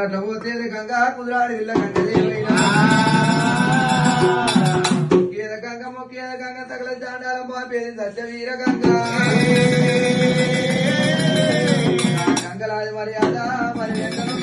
మరట్ల పోతే గంగా కుదురాడి ఇళ్ళ గంగదేవైనా గంగ మొక్కేద గంగ తగల చాండాలం పాపేది సత్యవీర గంగా గంగలాది మర్యాద మరి వెంకటమ్మ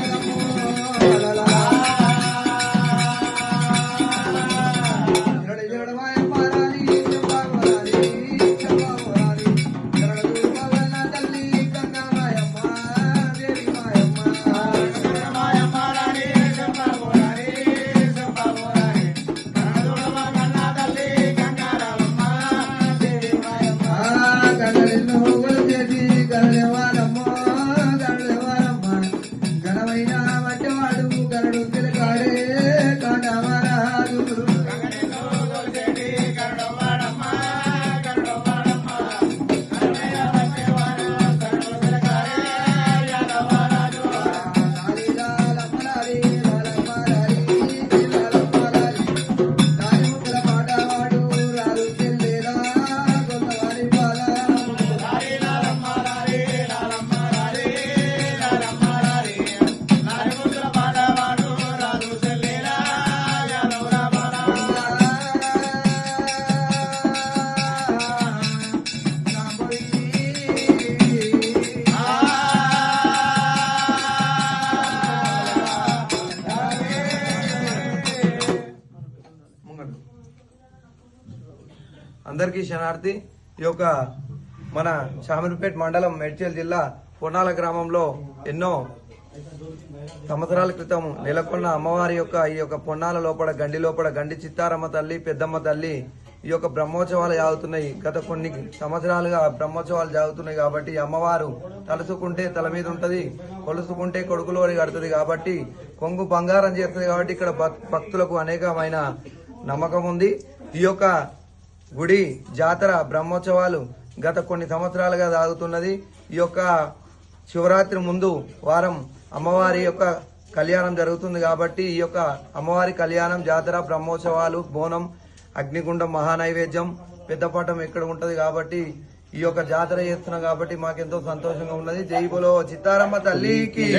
అందరికీ శనార్థి. ఈ యొక్క మన షామీర్పేట మండలం మేడ్చల్ జిల్లా పొన్నాల గ్రామంలో ఎన్నో సంవత్సరాల క్రితం నెలకొన్న అమ్మవారి యొక్క ఈ యొక్క పొన్నాల లోపల గండి చిత్తారమ్మ తల్లి పెద్దమ్మ తల్లి ఈ యొక్క బ్రహ్మోత్సవాలు జరుగుతున్నాయి. గత కొన్ని సంవత్సరాలుగా బ్రహ్మోత్సవాలు జరుగుతున్నాయి కాబట్టి అమ్మవారు తలుసుకుంటే తల మీద ఉంటది, కొలుసుకుంటే కొడుకులోని కడుతుంది కాబట్టి కొంగు బంగారం చేస్తుంది కాబట్టి ఇక్కడ భక్తులకు అనేకమైన నమ్మకం ఉంది. ఈ యొక్క గుడి జాతర బ్రహ్మోత్సవాలు గత కొన్ని సంవత్సరాలుగా సాగుతున్నది. ఈ యొక్క శివరాత్రి ముందు వారం అమ్మవారి యొక్క కళ్యాణం జరుగుతుంది కాబట్టి ఈ యొక్క అమ్మవారి కళ్యాణం జాతర బ్రహ్మోత్సవాలు బోనం అగ్నిగుండం మహానైవేద్యం పెద్దపటం ఇక్కడ ఉంటది కాబట్టి ఈ యొక్క జాతర చేస్తున్నాం కాబట్టి మాకెంతో సంతోషంగా ఉన్నది. జై బోలో చిత్తారమ్మ తల్లికి.